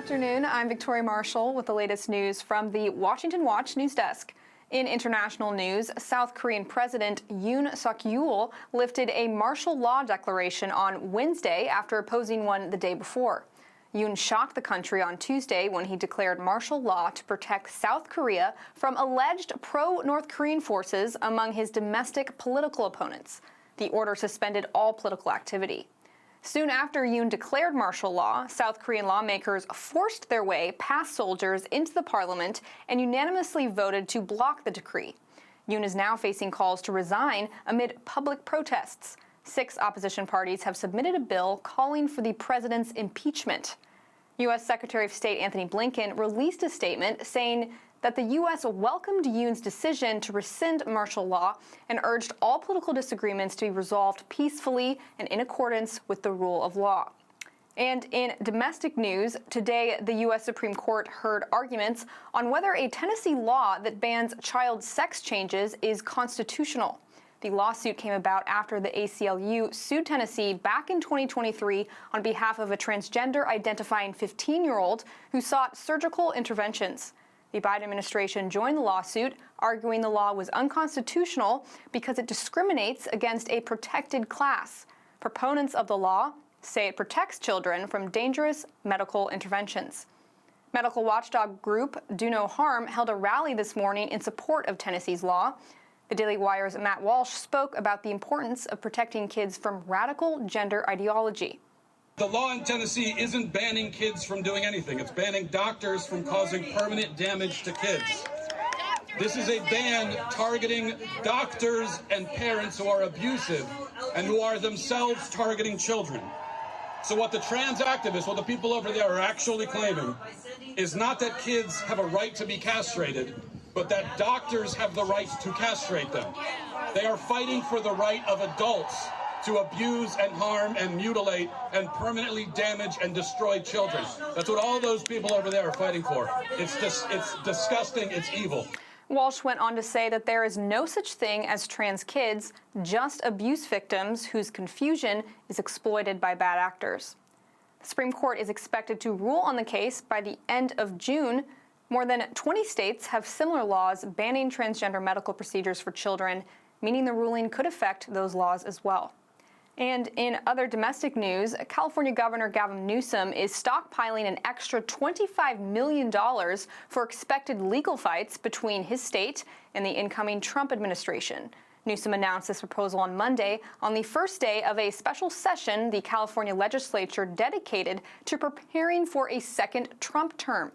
afternoon. I'm Victoria Marshall with the latest news from the Washington Watch news desk. In international news, South Korean President Yoon Suk-yeol lifted a martial law declaration on Wednesday after opposing one the day before. Yoon shocked the country on Tuesday when he declared martial law to protect South Korea from alleged pro-North Korean forces among his domestic political opponents. The order suspended all political activity. Soon after Yoon declared martial law, South Korean lawmakers forced their way past soldiers into the parliament and unanimously voted to block the decree. Yoon is now facing calls to resign amid public protests. 6 opposition parties have submitted a bill calling for the president's impeachment. U.S. Secretary of State Antony Blinken released a statement saying that the U.S. welcomed Yoon's decision to rescind martial law and urged all political disagreements to be resolved peacefully and in accordance with the rule of law. And in domestic news, today the U.S. Supreme Court heard arguments on whether a Tennessee law that bans child sex changes is constitutional. The lawsuit came about after the ACLU sued Tennessee back in 2023 on behalf of a transgender-identifying 15-year-old who sought surgical interventions. The Biden administration joined the lawsuit, arguing the law was unconstitutional because it discriminates against a protected class. Proponents of the law say it protects children from dangerous medical interventions. Medical watchdog group Do No Harm held a rally this morning in support of Tennessee's law. The Daily Wire's Matt Walsh spoke about the importance of protecting kids from radical gender ideology. The law in Tennessee isn't banning kids from doing anything. It's banning doctors from causing permanent damage to kids. This is a ban targeting doctors and parents who are abusive and who are themselves targeting children. So what the trans activists, what the people over there are actually claiming is not that kids have a right to be castrated, but that doctors have the right to castrate them. They are fighting for the right of adults to abuse and harm and mutilate and permanently damage and destroy children. That's what all those people over there are fighting for. It's disgusting, it's evil. Walsh went on to say that there is no such thing as trans kids, just abuse victims whose confusion is exploited by bad actors. The Supreme Court is expected to rule on the case by the end of June. More than 20 states have similar laws banning transgender medical procedures for children, meaning the ruling could affect those laws as well. And in other domestic news, California Governor Gavin Newsom is stockpiling an extra $25 million for expected legal fights between his state and the incoming Trump administration. Newsom announced this proposal on Monday on the first day of a special session the California legislature dedicated to preparing for a second Trump term.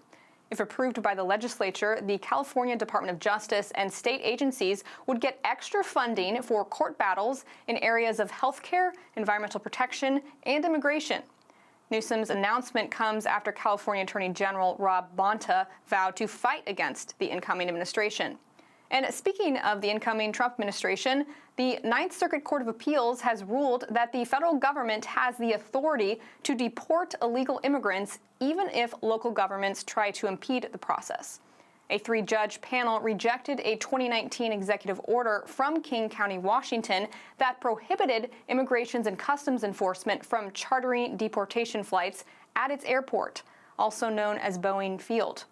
If approved by the legislature, the California Department of Justice and state agencies would get extra funding for court battles in areas of healthcare, environmental protection, and immigration. Newsom's announcement comes after California Attorney General Rob Bonta vowed to fight against the incoming administration. And speaking of the incoming Trump administration, the Ninth Circuit Court of Appeals has ruled that the federal government has the authority to deport illegal immigrants even if local governments try to impede the process. A 3-judge panel rejected a 2019 executive order from King County, Washington, that prohibited Immigrations and Customs Enforcement from chartering deportation flights at its airport, also known as Boeing Field.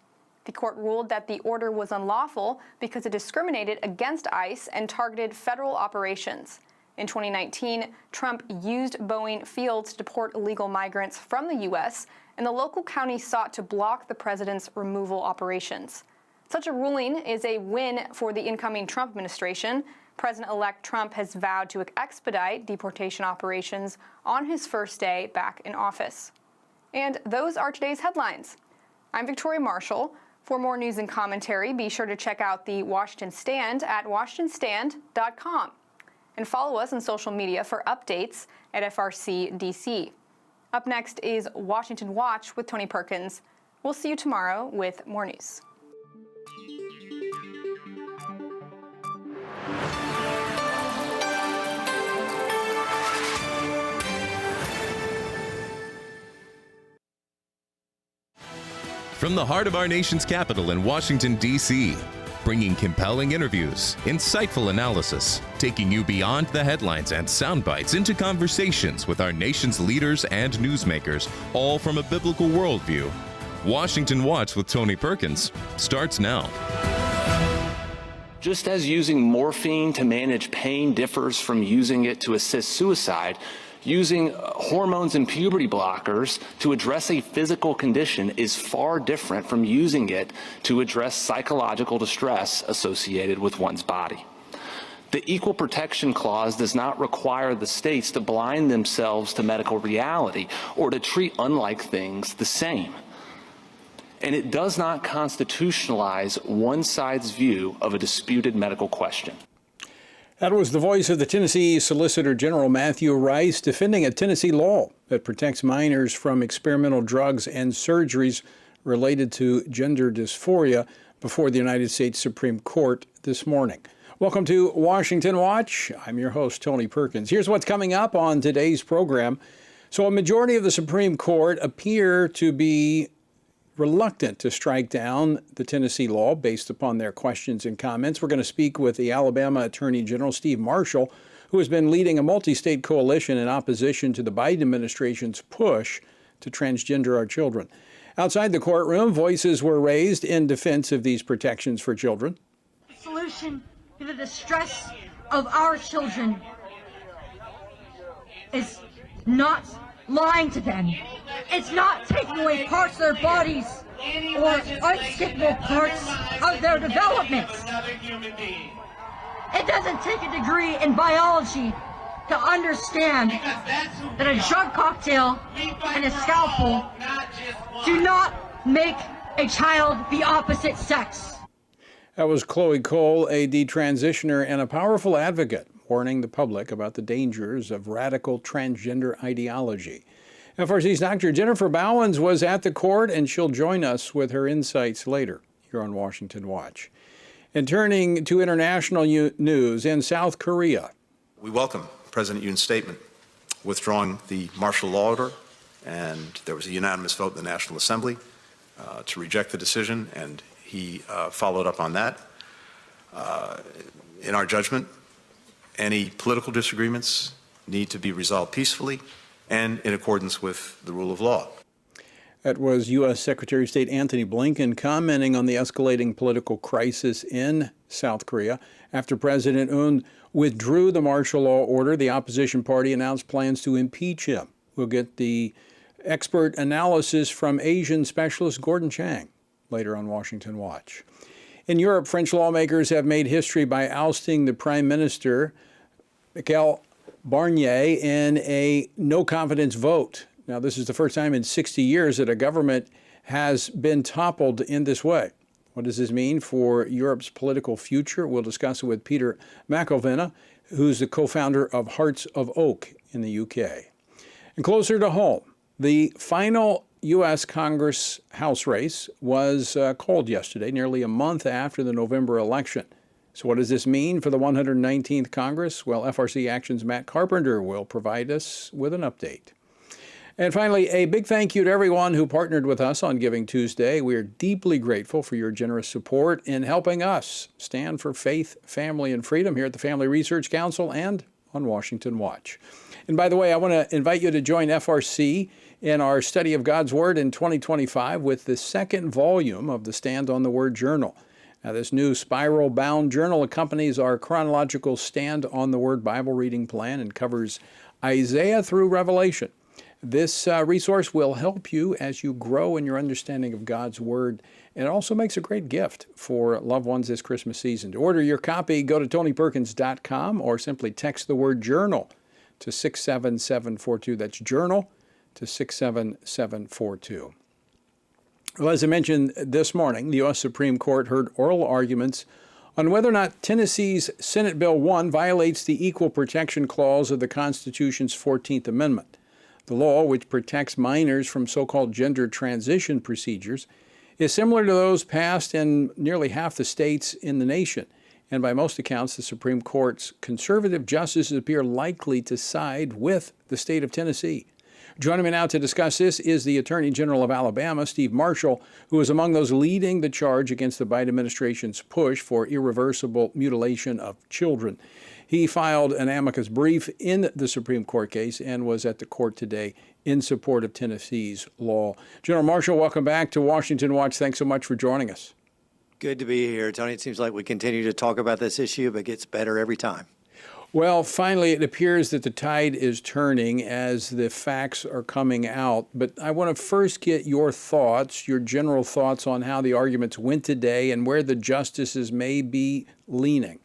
The court ruled that the order was unlawful because it discriminated against ICE and targeted federal operations. In 2019, Trump used Boeing Field to deport illegal migrants from the U.S., and the local county sought to block the president's removal operations. Such a ruling is a win for the incoming Trump administration. President-elect Trump has vowed to expedite deportation operations on his first day back in office. And those are today's headlines. I'm Victoria Marshall. For more news and commentary, be sure to check out the Washington Stand at washingtonstand.com and follow us on social media for updates at FRC DC. Up next is Washington Watch with Tony Perkins. We'll see you tomorrow with more news. From the heart of our nation's capital in Washington, D.C., bringing compelling interviews, insightful analysis, taking you beyond the headlines and sound bites into conversations with our nation's leaders and newsmakers, all from a biblical worldview. Washington Watch with Tony Perkins starts now. Just as using morphine to manage pain differs from using it to assist suicide, using hormones and puberty blockers to address a physical condition is far different from using it to address psychological distress associated with one's body. The Equal Protection Clause does not require the states to blind themselves to medical reality or to treat unlike things the same. And it does not constitutionalize one side's view of a disputed medical question. That was the voice of the Tennessee Solicitor General Matthew Rice defending a Tennessee law that protects minors from experimental drugs and surgeries related to gender dysphoria before the United States Supreme Court this morning. Welcome to Washington Watch. I'm your host, Tony Perkins. Here's what's coming up on today's program. So a majority of the Supreme Court appear to be reluctant to strike down the Tennessee law based upon their questions and comments. We're going to speak with the Alabama Attorney General, Steve Marshall, who has been leading a multi-state coalition in opposition to the Biden administration's push to transgender our children. Outside the courtroom, voices were raised in defense of these protections for children. The solution to the distress of our children is not lying to them. It's not taking away parts of their bodies or unskippable parts of their development. It doesn't take a degree in biology to understand that a drug cocktail and a scalpel do not make a child the opposite sex. That was Chloe Cole, a detransitioner and a powerful advocate, warning the public about the dangers of radical transgender ideology. FRC's Dr. Jennifer Bowens was at the court, and she'll join us with her insights later here on Washington Watch. And turning to international news in South Korea. We welcome President Yoon's statement withdrawing the martial law order, and there was a unanimous vote in the National Assembly to reject the decision, and he followed up on that. In our judgment, any political disagreements need to be resolved peacefully and in accordance with the rule of law. That was U.S. Secretary of State Antony Blinken commenting on the escalating political crisis in South Korea. After President Yoon withdrew the martial law order, the opposition party announced plans to impeach him. We'll get the expert analysis from Asian specialist Gordon Chang later on Washington Watch. In Europe, French lawmakers have made history by ousting the Prime Minister, Michel Barnier, in a no-confidence vote. Now, this is the first time in 60 years that a government has been toppled in this way. What does this mean for Europe's political future? We'll discuss it with Peter McElvenna, who's the co-founder of Hearts of Oak in the UK. And closer to home, the final U.S. Congress House race was called yesterday, nearly a month after the November election. So what does this mean for the 119th Congress? Well, FRC Action's Matt Carpenter will provide us with an update. And finally, a big thank you to everyone who partnered with us on Giving Tuesday. We are deeply grateful for your generous support in helping us stand for faith, family, and freedom here at the Family Research Council and on Washington Watch. And by the way, I want to invite you to join FRC in our study of God's Word in 2025 with the second volume of the Stand on the Word Journal. Now, this new spiral-bound journal accompanies our chronological Stand on the Word Bible reading plan and covers Isaiah through Revelation. This resource will help you as you grow in your understanding of God's Word, and it also makes a great gift for loved ones this Christmas season. To order your copy, go to tonyperkins.com or simply text the word journal to 67742. That's journal to 67742. Well, as I mentioned this morning, the U.S. Supreme Court heard oral arguments on whether or not Tennessee's Senate Bill 1 violates the Equal Protection Clause of the Constitution's 14th Amendment. The law, which protects minors from so-called gender transition procedures, is similar to those passed in nearly half the states in the nation. And by most accounts, the Supreme Court's conservative justices appear likely to side with the state of Tennessee. Joining me now to discuss this is the Attorney General of Alabama, Steve Marshall, who is among those leading the charge against the Biden administration's push for irreversible mutilation of children. He filed an amicus brief in the Supreme Court case and was at the court today in support of Tennessee's law. General Marshall, welcome back to Washington Watch. Thanks so much for joining us. Good to be here, Tony. It seems like we continue to talk about this issue, but it gets better every time. Well, finally, it appears that the tide is turning as the facts are coming out. But I want to first get your thoughts, your general thoughts on how the arguments went today and where the justices may be leaning.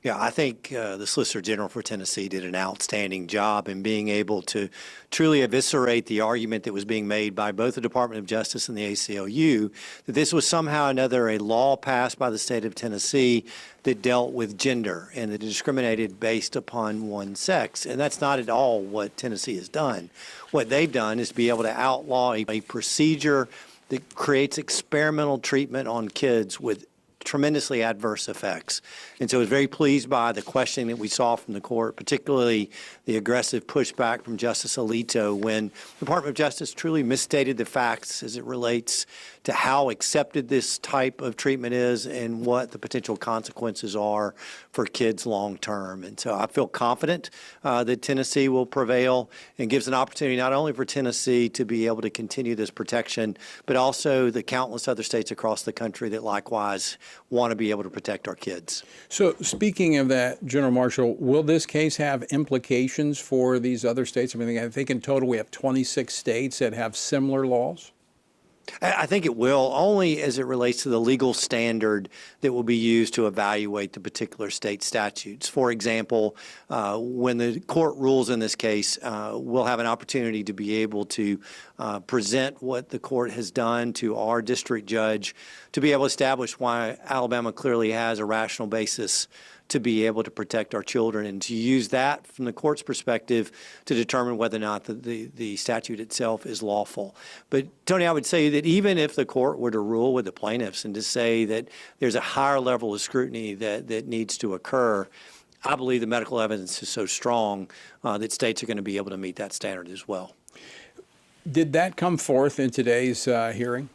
Yeah, I think the Solicitor General for Tennessee did an outstanding job in being able to truly eviscerate the argument that was being made by both the Department of Justice and the ACLU that this was somehow or another a law passed by the state of Tennessee that dealt with gender and that discriminated based upon one sex. And that's not at all what Tennessee has done. What they've done is be able to outlaw a procedure that creates experimental treatment on kids with tremendously adverse effects. And so I was very pleased by the questioning that we saw from the court, particularly the aggressive pushback from Justice Alito when the Department of Justice truly misstated the facts as it relates to how accepted this type of treatment is and what the potential consequences are for kids long term. And so I feel confident that Tennessee will prevail and gives an opportunity not only for Tennessee to be able to continue this protection, but also the countless other states across the country that likewise want to be able to protect our kids. So speaking of that, General Marshall, will this case have implications for these other states? I think in total we have 26 states that have similar laws. I think it will, only as it relates to the legal standard that will be used to evaluate the particular state statutes. For example, when the court rules in this case, we'll have an opportunity to be able to present what the court has done to our district judge to be able to establish why Alabama clearly has a rational basis to be able to protect our children and to use that from the court's perspective to determine whether or not the statute itself is lawful. But, Tony, I would say that even if the court were to rule with the plaintiffs and to say that there's a higher level of scrutiny that needs to occur, I believe the medical evidence is so strong that states are going to be able to meet that standard as well. Did that come forth in today's hearing?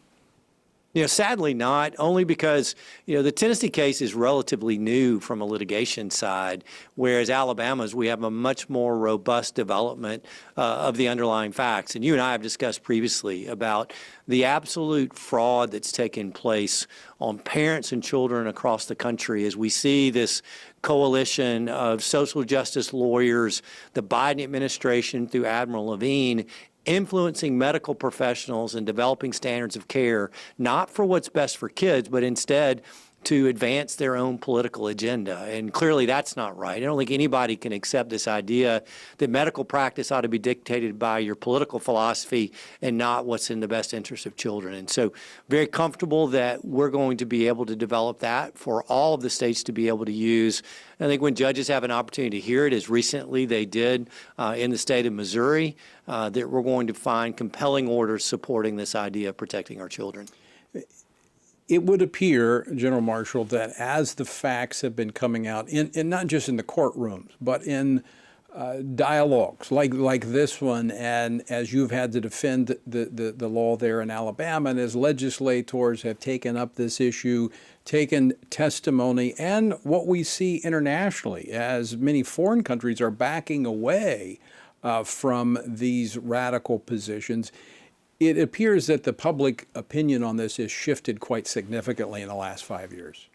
Sadly not, only because, the Tennessee case is relatively new from a litigation side, whereas Alabama's, we have a much more robust development of the underlying facts. And you and I have discussed previously about the absolute fraud that's taken place on parents and children across the country as we see this coalition of social justice lawyers, the Biden administration through Admiral Levine, influencing medical professionals and developing standards of care, not for what's best for kids, but instead to advance their own political agenda. And clearly that's not right. I don't think anybody can accept this idea that medical practice ought to be dictated by your political philosophy and not what's in the best interest of children. And so very comfortable that we're going to be able to develop that for all of the states to be able to use. I think when judges have an opportunity to hear it, as recently they did in the state of Missouri, that we're going to find compelling orders supporting this idea of protecting our children. It would appear, General Marshall, that as the facts have been coming out, in not just in the courtrooms, but in dialogues like this one, and as you've had to defend the law there in Alabama, and as legislators have taken up this issue, taken testimony, and what we see internationally, as many foreign countries are backing away from these radical positions, it appears that the public opinion on this has shifted quite significantly in the last 5 years.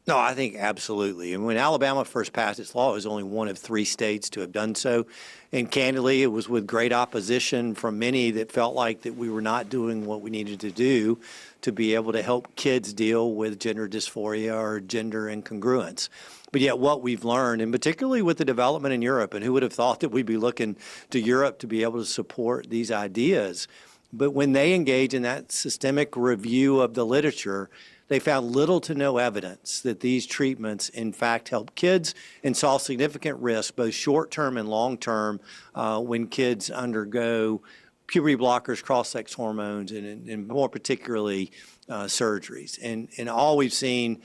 No, I think absolutely. And when Alabama first passed its law, it was only one of 3 states to have done so. And candidly, it was with great opposition from many that felt like that we were not doing what we needed to do to be able to help kids deal with gender dysphoria or gender incongruence. But yet what we've learned, and particularly with the development in Europe, and who would have thought that we'd be looking to Europe to be able to support these ideas, but when they engage in that systemic review of the literature, they found little to no evidence that these treatments, in fact, help kids and saw significant risk, both short-term and long-term, when kids undergo puberty blockers, cross-sex hormones, and more particularly surgeries. And all we've seen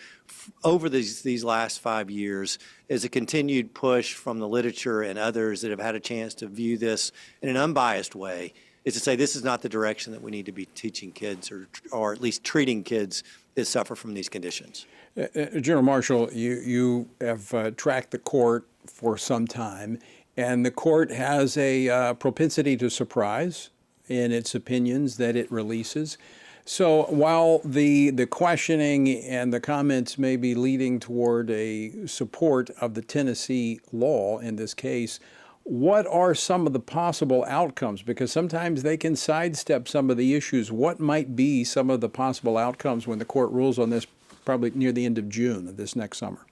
over these last 5 years is a continued push from the literature and others that have had a chance to view this in an unbiased way, is to say this is not the direction that we need to be teaching kids or at least treating kids that suffer from these conditions. General Marshall, you have tracked the court for some time, and the court has a propensity to surprise in its opinions that it releases. So while the questioning and the comments may be leading toward a support of the Tennessee law in this case, what are some of the possible outcomes? Because sometimes they can sidestep some of the issues. What might be some of the possible outcomes when the court rules on this probably near the end of June of this next summer?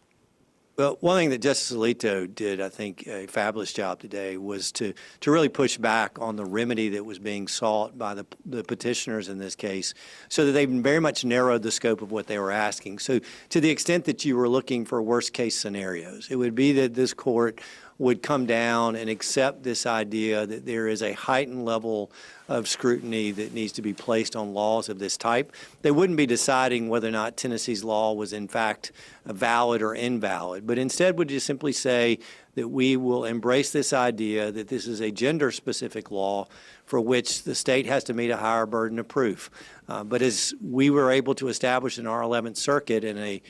Well, one thing that Justice Alito did, I think, a fabulous job today was to really push back on the remedy that was being sought by the petitioners in this case, so that they very much narrowed the scope of what they were asking. So to the extent that you were looking for worst case scenarios, it would be that this court would come down and accept this idea that there is a heightened level of scrutiny that needs to be placed on laws of this type. They wouldn't be deciding whether or not Tennessee's law was in fact valid or invalid, but instead would just simply say that we will embrace this idea that this is a gender-specific law for which the state has to meet a higher burden of proof. But as we were able to establish in our 11th Circuit in a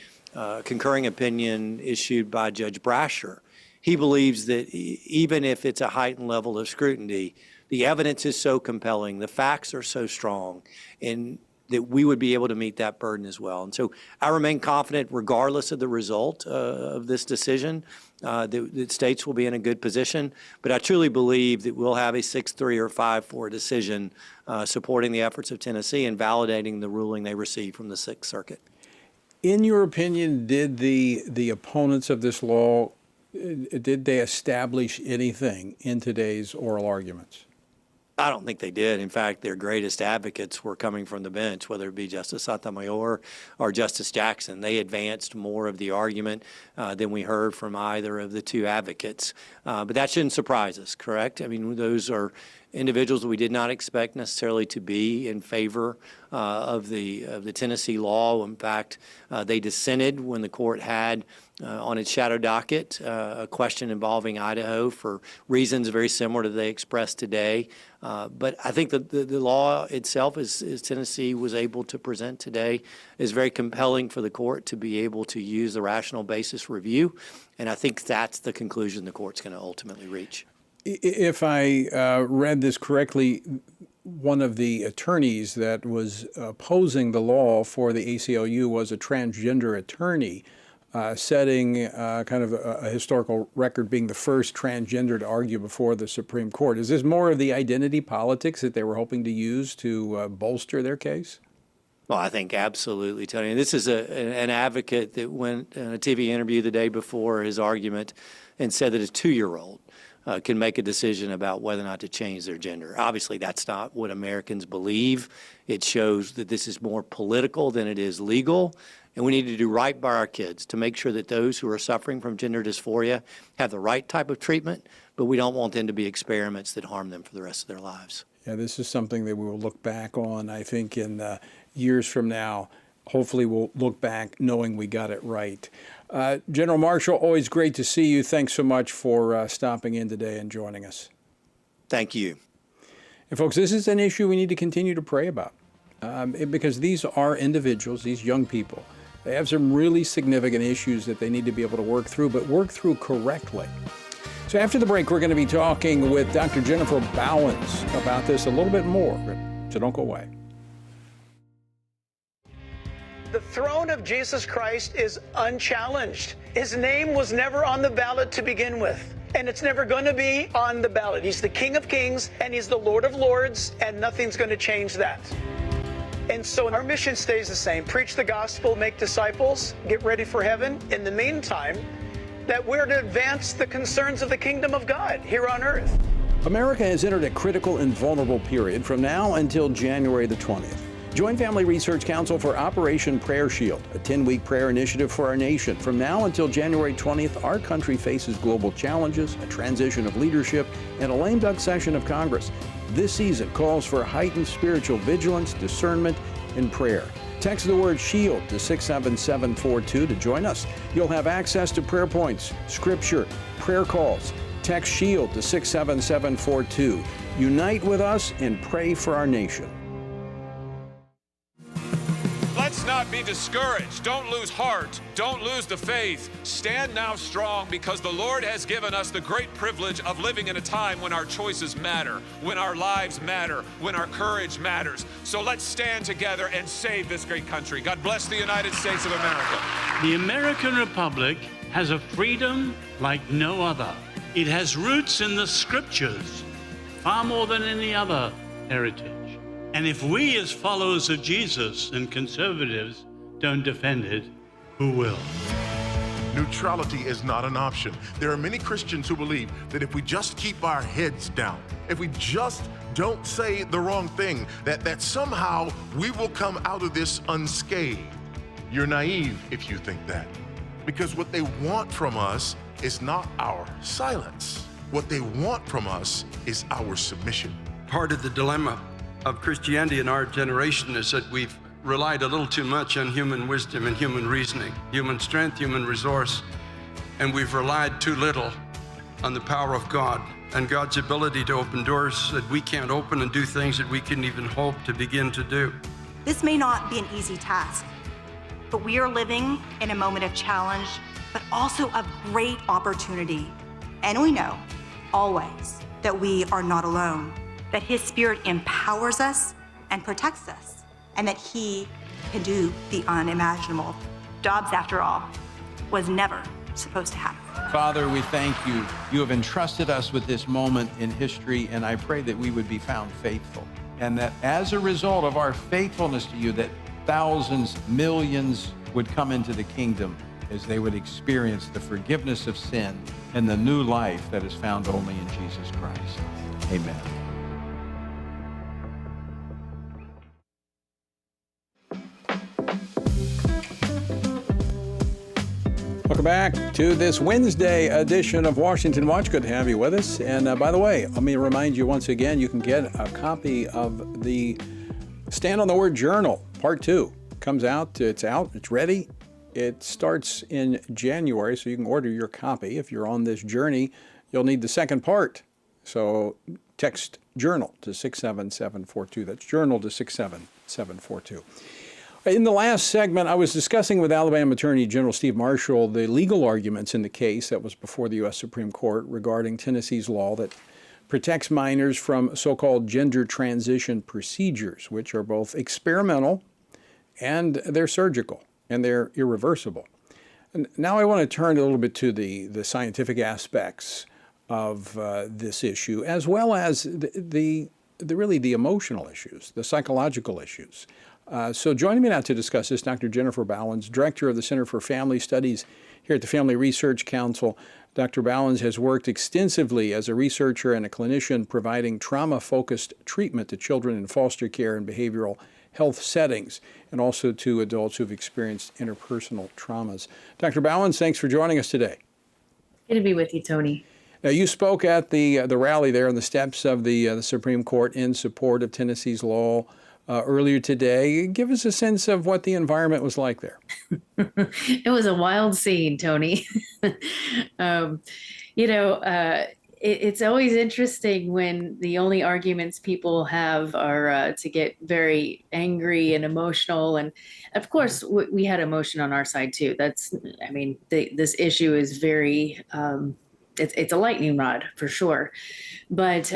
concurring opinion issued by Judge Brasher, he believes that even if it's a heightened level of scrutiny, the evidence is so compelling, the facts are so strong, and that we would be able to meet that burden as well. And so I remain confident, regardless of the result of this decision, that states will be in a good position. But I truly believe that we'll have a 6-3 or 5-4 decision supporting the efforts of Tennessee and validating the ruling they received from the Sixth Circuit. In your opinion, did the opponents of this law, did they establish anything in today's oral arguments? I don't think they did. In fact, their greatest advocates were coming from the bench, whether it be Justice Sotomayor or Justice Jackson. They advanced more of the argument than we heard from either of the two advocates. But that shouldn't surprise us, correct? I mean, those are individuals that we did not expect necessarily to be in favor of the Tennessee law. In fact, they dissented when the court had on its shadow docket a question involving Idaho for reasons very similar to they expressed today. But I think that the law itself, as Tennessee was able to present today, is very compelling for the court to be able to use the rational basis review. And I think that's the conclusion the court's going to ultimately reach. If I read this correctly, one of the attorneys that was opposing the law for the ACLU was a transgender attorney, setting kind of a historical record, being the first transgender to argue before the Supreme Court. Is this more of the identity politics that they were hoping to use to bolster their case? Well, I think absolutely, Tony. This is an advocate that went in a TV interview the day before his argument and said that his 2-year-old can make a decision about whether or not to change their gender. Obviously, that's not what Americans believe. It shows that this is more political than it is legal. And we need to do right by our kids to make sure that those who are suffering from gender dysphoria have the right type of treatment, but we don't want them to be experiments that harm them for the rest of their lives. Yeah, this is something that we will look back on, I think, in years from now. Hopefully we'll look back knowing we got it right. General Marshall, always great to see you. Thanks so much for stopping in today and joining us. Thank you. And folks, this is an issue we need to continue to pray about because these are individuals, these young people. They have some really significant issues that they need to be able to work through, but work through correctly. So after the break, we're going to be talking with Dr. Jennifer Bowens about this a little bit more, so don't go away. The throne of Jesus Christ is unchallenged. His name was never on the ballot to begin with, and it's never going to be on the ballot. He's the King of Kings, and he's the Lord of Lords, and nothing's going to change that. And so our mission stays the same. Preach the gospel, make disciples, get ready for heaven. In the meantime, that we're to advance the concerns of the kingdom of God here on earth. America has entered a critical and vulnerable period from now until January the 20th. Join Family Research Council for Operation Prayer Shield, a 10-week prayer initiative for our nation. From now until January 20th, our country faces global challenges, a transition of leadership, and a lame duck session of Congress. This season calls for heightened spiritual vigilance, discernment, and prayer. Text the word SHIELD to 67742 to join us. You'll have access to prayer points, scripture, prayer calls. Text SHIELD to 67742. Unite with us and pray for our nation. Let's not not be discouraged. Don't lose heart. Don't lose the faith. Stand now strong, because the Lord has given us the great privilege of living in a time when our choices matter, when our lives matter, when our courage matters. So let's stand together and save this great country. God bless the United States of America. The American Republic has a freedom like no other. It has roots in the scriptures, far more than any other heritage. And if we as followers of Jesus and conservatives don't defend it, who will? Neutrality is not an option. There are many Christians who believe that if we just keep our heads down, if we just don't say the wrong thing, that somehow we will come out of this unscathed. You're naive if you think that. Because what they want from us is not our silence. What they want from us is our submission. Part of the dilemma of Christianity in our generation is that we've relied a little too much on human wisdom and human reasoning, human strength, human resource, and we've relied too little on the power of God and God's ability to open doors that we can't open and do things that we couldn't even hope to begin to do. This may not be an easy task, but we are living in a moment of challenge, but also of great opportunity. And we know, always, that we are not alone, that His Spirit empowers us and protects us, and that He can do the unimaginable. Dobbs, after all, was never supposed to happen. Father, we thank you. You have entrusted us with this moment in history, and I pray that we would be found faithful, and that as a result of our faithfulness to you, that thousands, millions would come into the kingdom as they would experience the forgiveness of sin and the new life that is found only in Jesus Christ. Amen. Welcome back to this Wednesday edition of Washington Watch. Good to have you with us. And by the way, let me remind you once again, you can get a copy of the Stand on the Word Journal, Part 2. Comes out, it's ready. It starts in January, so you can order your copy. If you're on this journey, you'll need the second part. So text journal to 67742. That's journal to 67742. In the last segment, I was discussing with Alabama Attorney General Steve Marshall the legal arguments in the case that was before the U.S. Supreme Court regarding Tennessee's law that protects minors from so-called gender transition procedures, which are both experimental and they're surgical and they're irreversible. And now I want to turn a little bit to the scientific aspects of this issue, as well as the emotional issues, the psychological issues. So joining me now to discuss this, Dr. Jennifer Bowens, Director of the Center for Family Studies here at the Family Research Council. Dr. Bowens has worked extensively as a researcher and a clinician providing trauma-focused treatment to children in foster care and behavioral health settings, and also to adults who've experienced interpersonal traumas. Dr. Bowens, thanks for joining us today. Good to be with you, Tony. Now, you spoke at the rally there on the steps of the Supreme Court in support of Tennessee's law earlier today. Give us a sense of what the environment was like there. It was a wild scene, Tony. It's always interesting when the only arguments people have are to get very angry and emotional. And of course, we had emotion on our side too. This issue is very, it's a lightning rod for sure. But,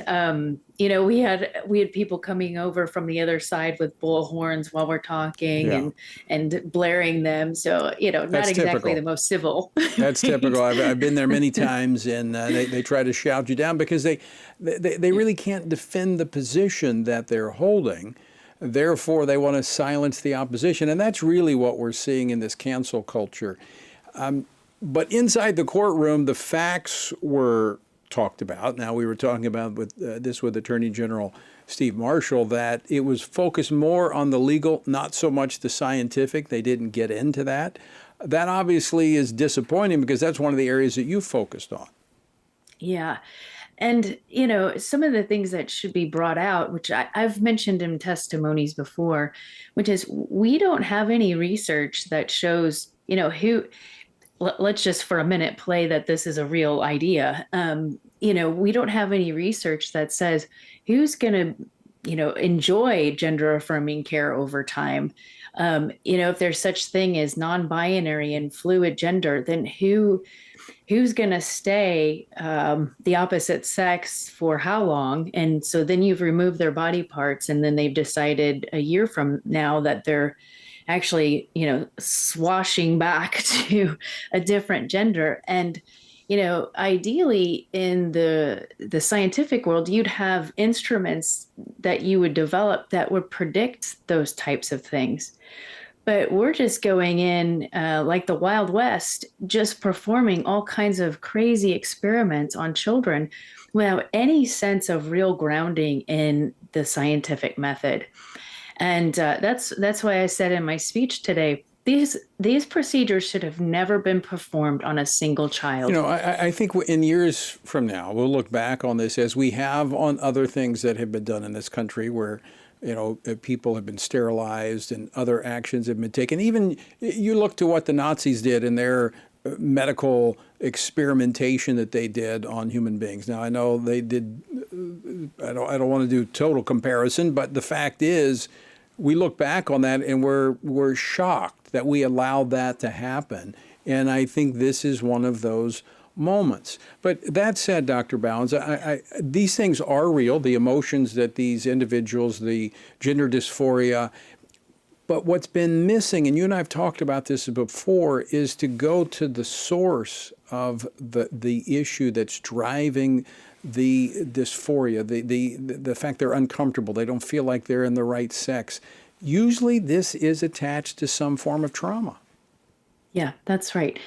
we had people coming over from the other side with bullhorns while we're talking and blaring them. So, not That's exactly typical. the most civil. That's typical. I've been there many times, and they try to shout you down because they really can't defend the position that they're holding. Therefore, they want to silence the opposition. And that's really what we're seeing in this cancel culture. But inside the courtroom, the facts were talked about. Now, we were talking about with Attorney General Steve Marshall, that it was focused more on the legal, not so much the scientific. They didn't get into that. That obviously is disappointing because that's one of the areas that you focused on. Yeah. And, some of the things that should be brought out, which I've mentioned in testimonies before, which is we don't have any research that shows, let's just for a minute play that this is a real idea. We don't have any research that says who's going to, enjoy gender affirming care over time. If there's such thing as non-binary and fluid gender, then who's going to stay the opposite sex for how long? And so then you've removed their body parts, and then they've decided a year from now that they're actually, swashing back to a different gender. And, ideally in the scientific world, you'd have instruments that you would develop that would predict those types of things. But we're just going in like the Wild West, just performing all kinds of crazy experiments on children without any sense of real grounding in the scientific method. And that's why I said in my speech today, these procedures should have never been performed on a single child. I think in years from now, we'll look back on this as we have on other things that have been done in this country where people have been sterilized and other actions have been taken. Even you look to what the Nazis did in their medical experimentation that they did on human beings. Now, I know they did, I don't want to do total comparison, but the fact is, we look back on that and we're shocked that we allowed that to happen. And I think this is one of those moments. But that said, Dr. Bowens, these things are real, the emotions that these individuals, the gender dysphoria, but what's been missing, and you and I have talked about this before, is to go to the source of the issue that's driving the dysphoria, the fact they're uncomfortable, they don't feel like they're in the right sex. Usually this is attached to some form of trauma. Yeah, that's right.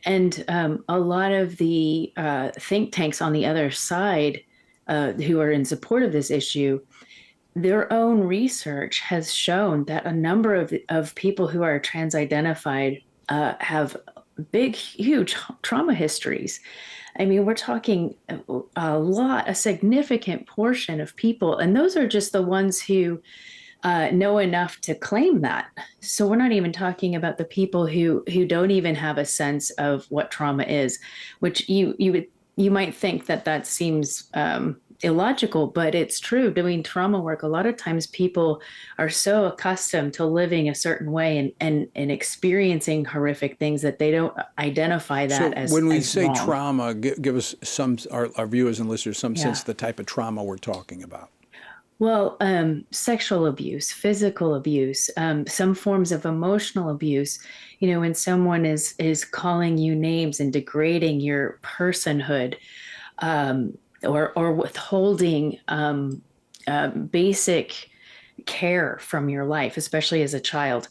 And a lot of the think tanks on the other side who are in support of this issue, their own research has shown that a number of people who are trans-identified have big, huge trauma histories. I mean, we're talking a significant portion of people, and those are just the ones who know enough to claim that. So we're not even talking about the people who don't even have a sense of what trauma is, which you might think that seems illogical, but it's true. Doing trauma work, a lot of times people are so accustomed to living a certain way and experiencing horrific things that they don't identify that as when we as say wrong. trauma, give us our viewers and listeners some sense of the type of trauma we're talking about. Well, sexual abuse, physical abuse, some forms of emotional abuse. When someone is calling you names and degrading your personhood, or withholding basic care from your life, especially as a child.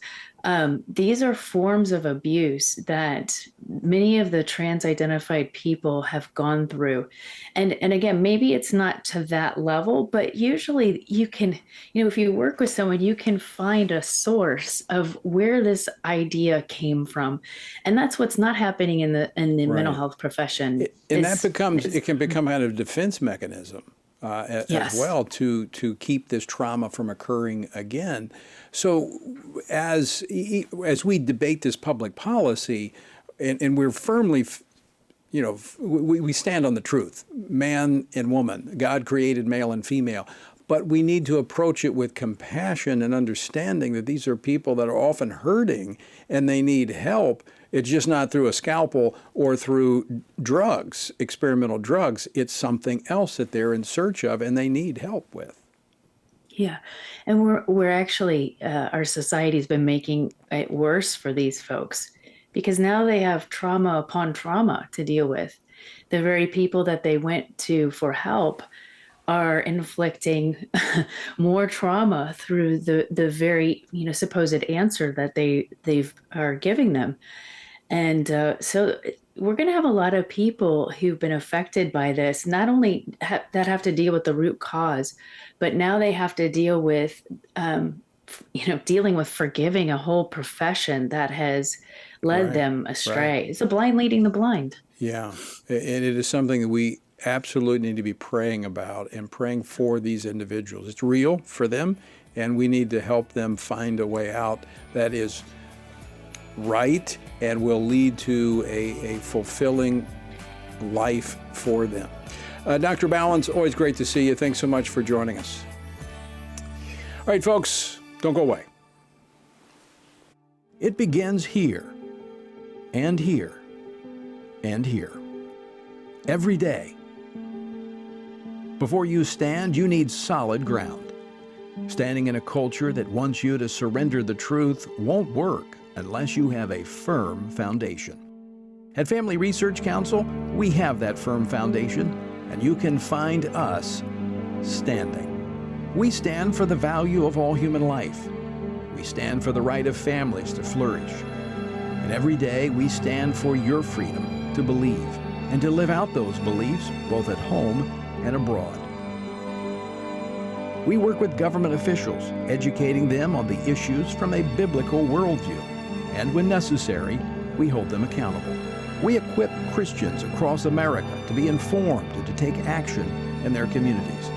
These are forms of abuse that many of the trans-identified people have gone through. And again, maybe it's not to that level, but usually you can, if you work with someone, you can find a source of where this idea came from. And that's what's not happening in the mental health profession. It can become kind of a defense mechanism. As well to keep this trauma from occurring again. So as we debate this public policy, and we're firmly, we stand on the truth, man and woman, God created male and female, but we need to approach it with compassion and understanding that these are people that are often hurting and they need help. It's just not through a scalpel or through drugs, experimental drugs. It's something else that they're in search of and they need help with. Yeah, and we're actually, our society's been making it worse for these folks because now they have trauma upon trauma to deal with. The very people that they went to for help are inflicting more trauma through the very supposed answer that they are giving them. And so we're going to have a lot of people who've been affected by this, not only that have to deal with the root cause, but now they have to deal with, dealing with forgiving a whole profession that has led them astray. Right. It's a blind leading the blind. Yeah, and it is something that we absolutely need to be praying about and praying for these individuals. It's real for them, and we need to help them find a way out that is right and will lead to a fulfilling life for them. Dr. Bowens, always great to see you. Thanks so much for joining us. All right, folks, don't go away. It begins here, and here, and here. Every day. Before you stand, you need solid ground. Standing in a culture that wants you to surrender the truth won't work unless you have a firm foundation. At Family Research Council, we have that firm foundation, and you can find us standing. We stand for the value of all human life. We stand for the right of families to flourish. And every day we stand for your freedom to believe and to live out those beliefs both at home and abroad. We work with government officials, educating them on the issues from a biblical worldview. And when necessary, we hold them accountable. We equip Christians across America to be informed and to take action in their communities.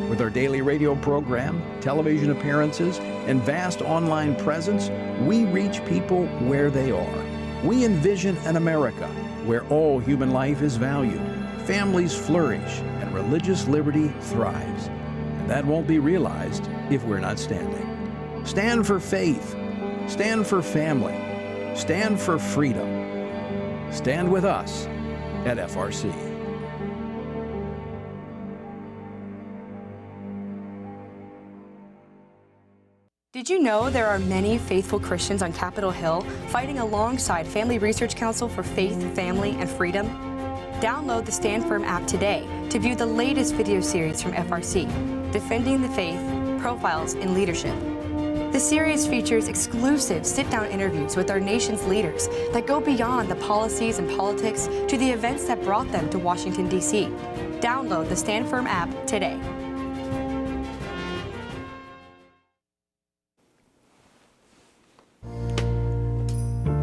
With our daily radio program, television appearances, and vast online presence, we reach people where they are. We envision an America where all human life is valued, families flourish, and religious liberty thrives. And that won't be realized if we're not standing. Stand for faith. Stand for family. Stand for freedom. Stand with us at FRC. Did you know there are many faithful Christians on Capitol Hill fighting alongside Family Research Council for faith, family, and freedom? Download the Stand Firm app today to view the latest video series from FRC, Defending the Faith, Profiles in Leadership. The series features exclusive sit-down interviews with our nation's leaders that go beyond the policies and politics to the events that brought them to Washington, D.C. Download the Stand Firm app today.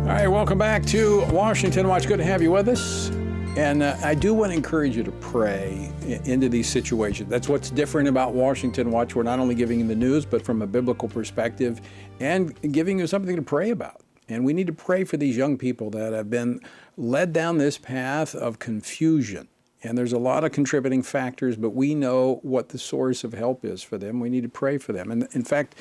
All right, welcome back to Washington Watch. Good to have you with us. And I do want to encourage you to pray into these situations. That's what's different about Washington Watch. We're not only giving you the news, but from a biblical perspective and giving you something to pray about. And we need to pray for these young people that have been led down this path of confusion. And there's a lot of contributing factors, but we know what the source of help is for them. We need to pray for them. And in fact,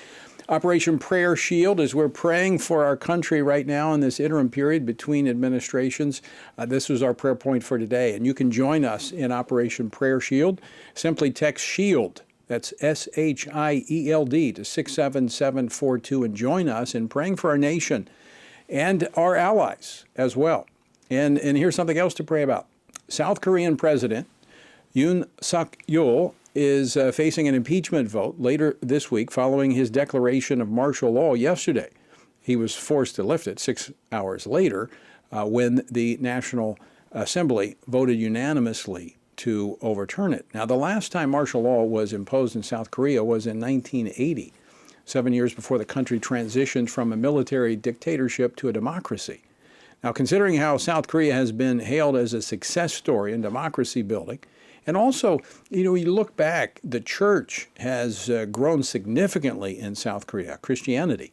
Operation Prayer Shield, as we're praying for our country right now in this interim period between administrations, this was our prayer point for today. And you can join us in Operation Prayer Shield. Simply text SHIELD, that's SHIELD, to 67742 and join us in praying for our nation and our allies as well. And here's something else to pray about. South Korean President Yoon Suk-yeol is facing an impeachment vote later this week following his declaration of martial law yesterday. He was forced to lift it 6 hours later when the National Assembly voted unanimously to overturn it. Now, the last time martial law was imposed in South Korea was in 1980, 7 years before the country transitioned from a military dictatorship to a democracy. Now, considering how South Korea has been hailed as a success story in democracy building, and also, you look back, the church has grown significantly in South Korea, Christianity.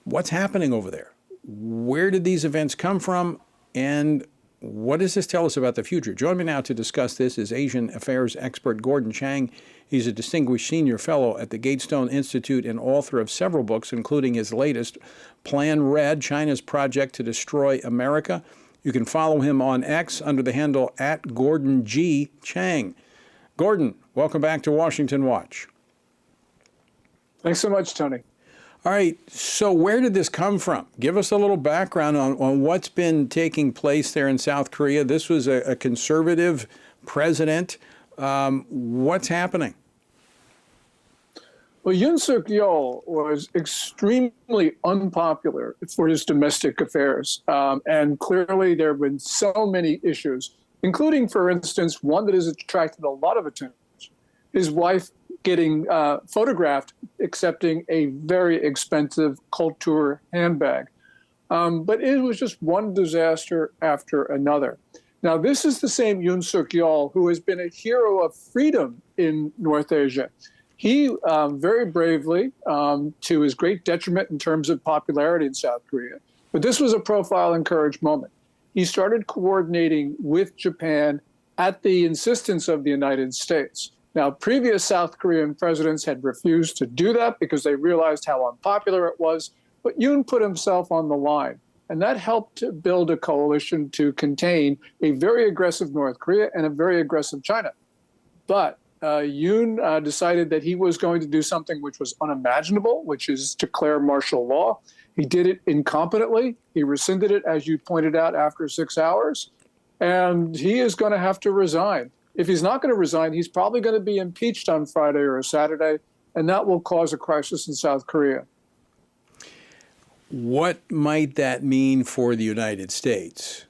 What's happening over there? Where did these events come from? And what does this tell us about the future? Join me now to discuss this is Asian affairs expert Gordon Chang. He's a distinguished senior fellow at the Gatestone Institute and author of several books, including his latest, Plan Red, China's Project to Destroy America. You can follow him on X under the handle @GordonG.Chang. Gordon, welcome back to Washington Watch. Thanks so much, Tony. All right, so where did this come from? Give us a little background on what's been taking place there in South Korea. This was a conservative president. What's happening? Well, Yoon Suk-yeol was extremely unpopular for his domestic affairs. And clearly there have been so many issues, including, for instance, one that has attracted a lot of attention. His wife getting photographed accepting a very expensive couture handbag. But it was just one disaster after another. Now, this is the same Yoon Suk-yeol who has been a hero of freedom in North Asia. He very bravely, to his great detriment in terms of popularity in South Korea, but this was a profile and courage moment. He started coordinating with Japan at the insistence of the United States. Now, previous South Korean presidents had refused to do that because they realized how unpopular it was But Yoon put himself on the line, and that helped to build a coalition to contain a very aggressive North Korea and a very aggressive China. But Yoon decided that he was going to do something which was unimaginable, which is declare martial law. He did it incompetently. He rescinded it, as you pointed out, after 6 hours. And he is going to have to resign. If he's not going to resign, he's probably going to be impeached on Friday or Saturday, and that will cause a crisis in South Korea. What might that mean for the United States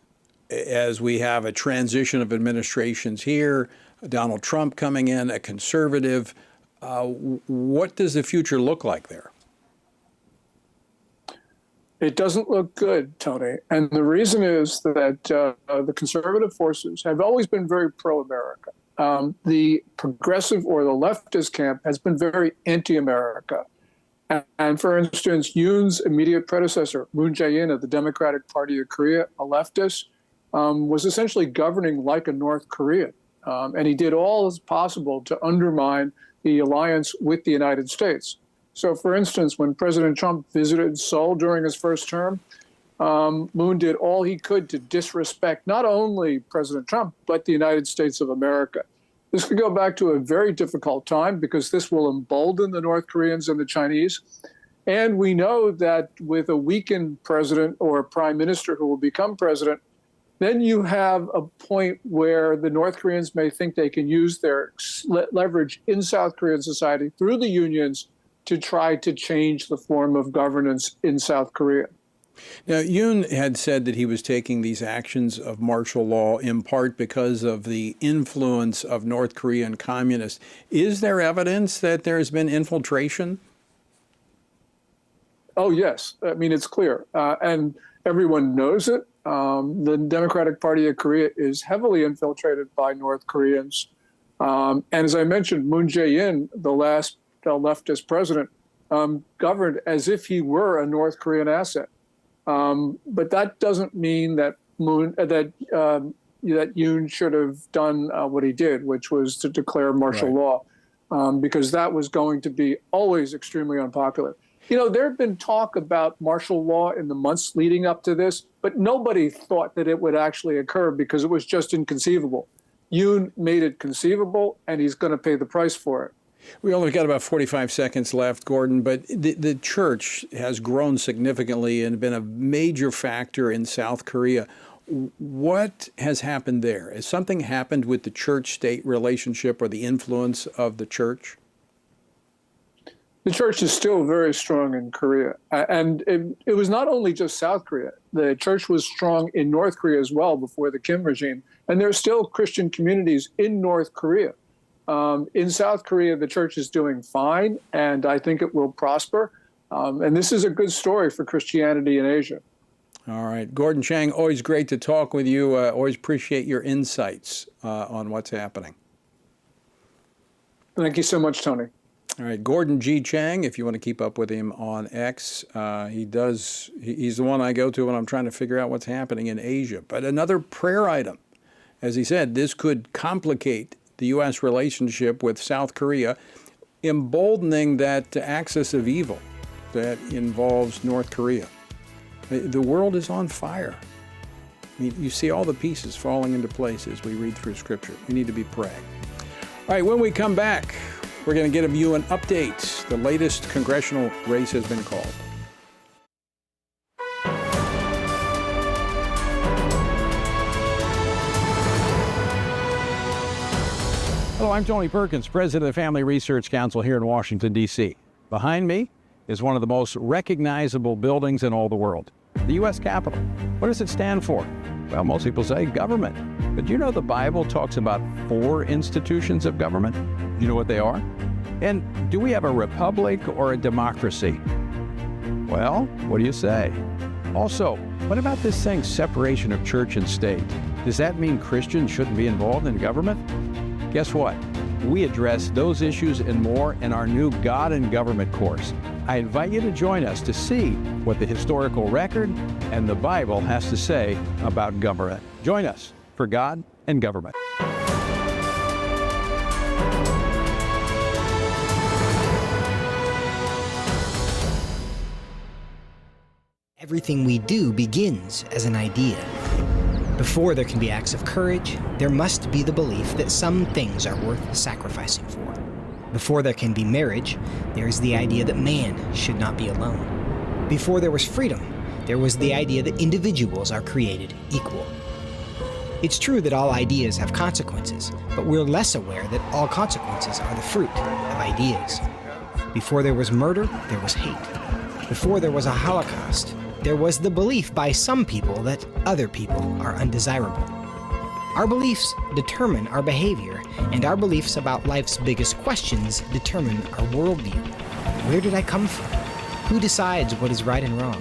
as we have a transition of administrations here, Donald Trump coming in, a conservative? What does the future look like there? It doesn't look good, Tony. And the reason is that the conservative forces have always been very pro-America. The progressive or the leftist camp has been very anti-America. And for instance, Yoon's immediate predecessor, Moon Jae-in of the Democratic Party of Korea, a leftist, was essentially governing like a North Korean. And he did all as possible to undermine the alliance with the United States. So, for instance, when President Trump visited Seoul during his first term, Moon did all he could to disrespect not only President Trump, but the United States of America. This could go back to a very difficult time because this will embolden the North Koreans and the Chinese. And we know that with a weakened president or a prime minister who will become president, then you have a point where the North Koreans may think they can use their leverage in South Korean society through the unions to try to change the form of governance in South Korea. Now, Yoon had said that he was taking these actions of martial law in part because of the influence of North Korean communists. Is there evidence that there has been infiltration? Oh, yes. I mean, it's clear. And everyone knows it. The Democratic Party of Korea is heavily infiltrated by North Koreans. And as I mentioned, Moon Jae-in, the last leftist president, governed as if he were a North Korean asset. But that doesn't mean that Yoon should have done what he did, which was to declare martial law, because that was going to be always extremely unpopular. You know, there had been talk about martial law in the months leading up to this, but nobody thought that it would actually occur because it was just inconceivable. Yoon made it conceivable, and he's going to pay the price for it. We only got about 45 seconds left, Gordon, but the church has grown significantly and been a major factor in South Korea. What has happened there? Has something happened with the church-state relationship or the influence of the church? The church is still very strong in Korea. And it was not only just South Korea. The church was strong in North Korea as well before the Kim regime. And there are still Christian communities in North Korea. In South Korea, the church is doing fine, and I think it will prosper. And this is a good story for Christianity in Asia. All right. Gordon Chang, always great to talk with you. Always appreciate your insights on what's happening. Thank you so much, Tony. All right. Gordon G. Chang, if you want to keep up with him on X, he's the one I go to when I'm trying to figure out what's happening in Asia. But another prayer item. As he said, this could complicate the U.S. relationship with South Korea, emboldening that axis of evil that involves North Korea. The world is on fire. I mean, you see all the pieces falling into place as we read through Scripture. We need to be praying. All right, when we come back, we're going to give you an update. The latest congressional race has been called. Hello, I'm Tony Perkins, president of the Family Research Council here in Washington, D.C. Behind me is one of the most recognizable buildings in all the world, the U.S. Capitol. What does it stand for? Well, most people say government. But you know the Bible talks about 4 institutions of government? You know what they are? And do we have a republic or a democracy? Well, what do you say? Also, what about this thing, separation of church and state? Does that mean Christians shouldn't be involved in government? Guess what? We address those issues and more in our new God and Government course. I invite you to join us to see what the historical record and the Bible has to say about government. Join us for God and Government. everything we do begins as an idea. Before there can be acts of courage, there must be the belief that some things are worth sacrificing for. Before there can be marriage, there is the idea that man should not be alone. Before there was freedom, there was the idea that individuals are created equal. It's true that all ideas have consequences, but we're less aware that all consequences are the fruit of ideas. Before there was murder, there was hate. Before there was a Holocaust, there was the belief by some people that other people are undesirable. Our beliefs determine our behavior, and our beliefs about life's biggest questions determine our worldview. Where did I come from? Who decides what is right and wrong?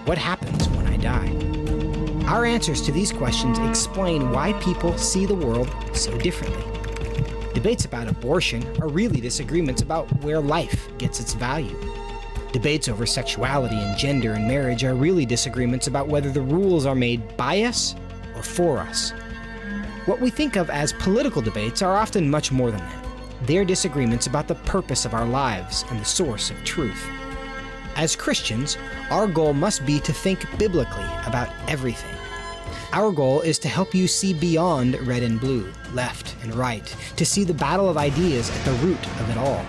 What happens when I die? Our answers to these questions explain why people see the world so differently. Debates about abortion are really disagreements about where life gets its value. Debates over sexuality and gender and marriage are really disagreements about whether the rules are made by us or for us. What we think of as political debates are often much more than that. They're disagreements about the purpose of our lives and the source of truth. As Christians, our goal must be to think biblically about everything. Our goal is to help you see beyond red and blue, left and right, to see the battle of ideas at the root of it all.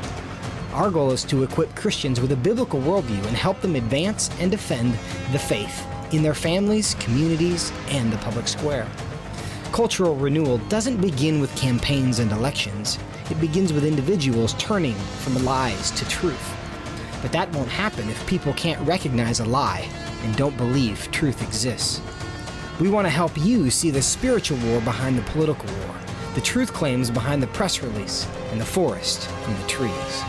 Our goal is to equip Christians with a biblical worldview and help them advance and defend the faith in their families, communities, and the public square. Cultural renewal doesn't begin with campaigns and elections. It begins with individuals turning from lies to truth. But that won't happen if people can't recognize a lie and don't believe truth exists. We want to help you see the spiritual war behind the political war, the truth claims behind the press release, and the forest from the trees.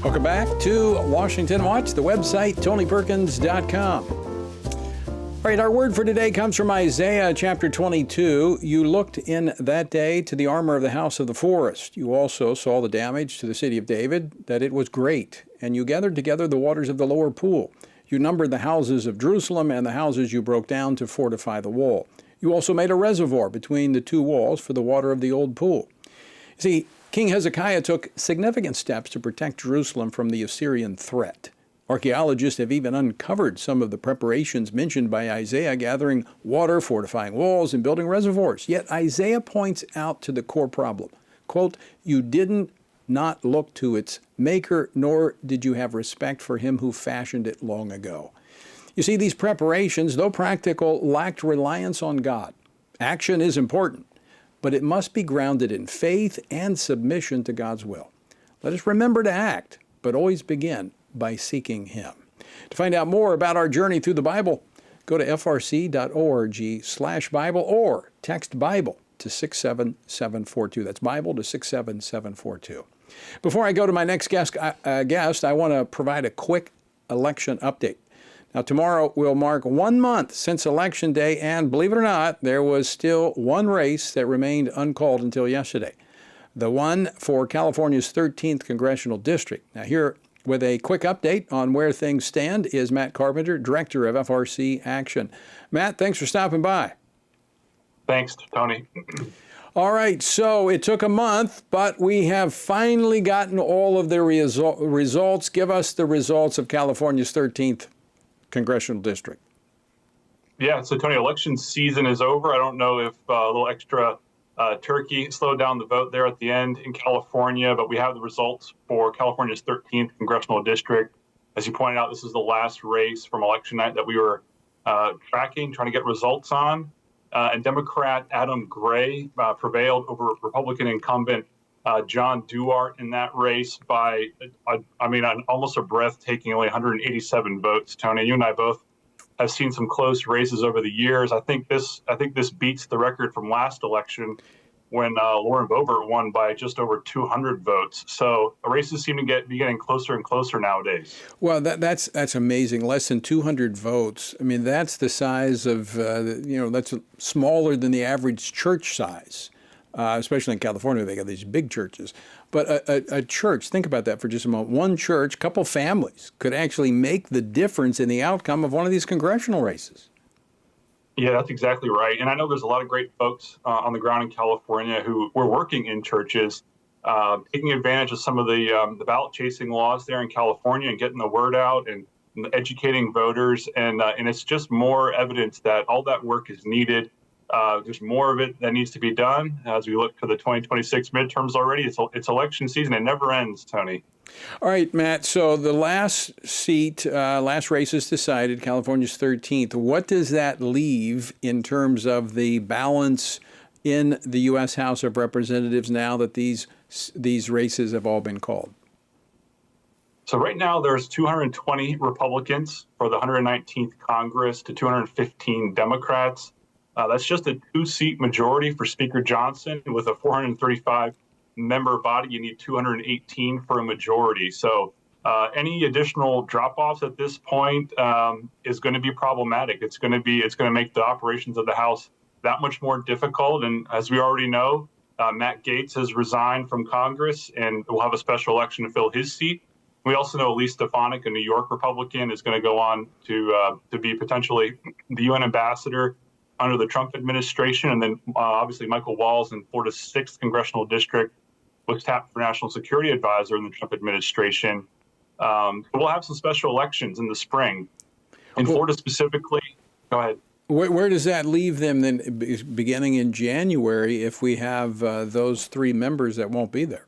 Welcome back to Washington Watch, the website, TonyPerkins.com. All right, our word for today comes from Isaiah chapter 22. You looked in that day to the armor of the house of the forest. You also saw the damage to the city of David, that it was great. And you gathered together the waters of the lower pool. You numbered the houses of Jerusalem and the houses you broke down to fortify the wall. You also made a reservoir between the two walls for the water of the old pool. See, King Hezekiah took significant steps to protect Jerusalem from the Assyrian threat. Archaeologists have even uncovered some of the preparations mentioned by Isaiah, gathering water, fortifying walls, and building reservoirs. Yet Isaiah points out to the core problem. Quote, "You did not look to its maker, nor did you have respect for him who fashioned it long ago." You see, these preparations, though practical, lacked reliance on God. Action is important, but it must be grounded in faith and submission to God's will. Let us remember to act, but always begin by seeking Him. To find out more about our journey through the Bible, go to frc.org/Bible or text Bible to 67742. That's Bible to 67742. Before I go to my next guest, I want to provide a quick election update. Now, tomorrow will mark 1 month since Election Day, and believe it or not, there was still one race that remained uncalled until yesterday, the one for California's 13th Congressional District. Now, here with a quick update on where things stand is Matt Carpenter, Director of FRC Action. Matt, thanks for stopping by. Thanks, Tony. All right, so it took a month, but we have finally gotten all of the results. Give us the results of California's 13th Congressional District. Yeah, so Tony, election season is over. I don't know if a little extra turkey slowed down the vote there at the end in California, but we have the results for California's 13th Congressional District. As you pointed out, this is the last race from election night that we were trying to get results on. And Democrat Adam Gray prevailed over Republican incumbent John Duart in that race by, almost a breathtaking, only 187 votes. Tony, you and I both have seen some close races over the years. I think this beats the record from last election when Lauren Boebert won by just over 200 votes. So races seem to be getting closer and closer nowadays. Well, that's amazing. Less than 200 votes. I mean, that's the size of, that's smaller than the average church size. Especially in California, they got these big churches. But a church, think about that for just a moment. One church, couple families could actually make the difference in the outcome of one of these congressional races. Yeah, that's exactly right. And I know there's a lot of great folks on the ground in California who were working in churches taking advantage of some of the ballot chasing laws there in California and getting the word out and educating voters. And it's just more evidence that all that work is needed. There's more of it that needs to be done as we look to the 2026 midterms already. It's election season. It never ends, Tony. All right, Matt. So the last race is decided, California's 13th. What does that leave in terms of the balance in the U.S. House of Representatives now that these races have all been called? So right now there's 220 Republicans for the 119th Congress to 215 Democrats. That's just a 2-seat majority for Speaker Johnson. With a 435-member body, you need 218 for a majority. So any additional drop-offs at this point is going to be problematic. It's going to make the operations of the House that much more difficult. And as we already know, Matt Gaetz has resigned from Congress, and we'll have a special election to fill his seat. We also know Elise Stefanik, a New York Republican, is going to go on to be potentially the UN ambassador under the Trump administration. And then obviously Michael Walz in Florida's 6th congressional district was tapped for national security advisor in the Trump administration. We'll have some special elections in the spring. In Florida specifically, go ahead. Where does that leave them then beginning in January if we have those 3 members that won't be there?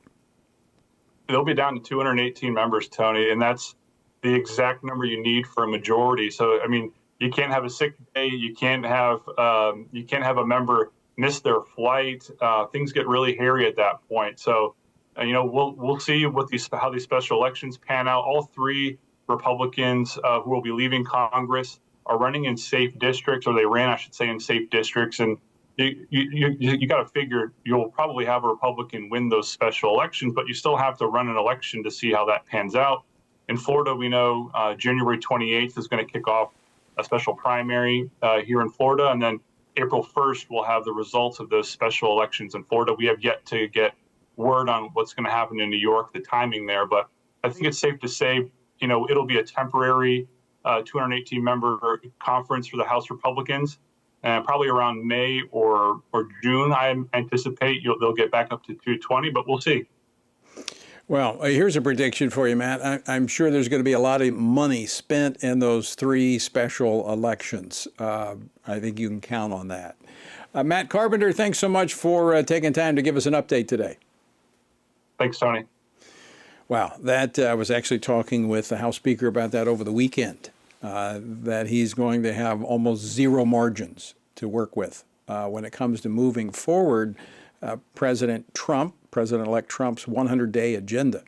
They'll be down to 218 members, Tony, and that's the exact number you need for a majority. So, I mean, you can't have a sick day. You can't have a member miss their flight. Things get really hairy at that point. So, we'll see how these special elections pan out. All 3 Republicans who will be leaving Congress are running in safe districts, or they ran, I should say, in safe districts. And you got to figure you'll probably have a Republican win those special elections, but you still have to run an election to see how that pans out. In Florida, we know January 28th is going to kick off a special primary here in Florida, and then April 1st we'll have the results of those special elections in Florida. We have yet to get word on what's going to happen in New York, the timing there, but I think it's safe to say, it'll be a temporary 218-member conference for the House Republicans. And probably around May or June, I anticipate they'll get back up to 220, but we'll see. Well, here's a prediction for you, Matt. I'm sure there's going to be a lot of money spent in those 3 special elections. I think you can count on that. Matt Carpenter, thanks so much for taking time to give us an update today. Thanks, Tony. Wow, I was actually talking with the House Speaker about that over the weekend. That he's going to have almost zero margins to work with when it comes to moving forward President-elect Trump's 100-day agenda.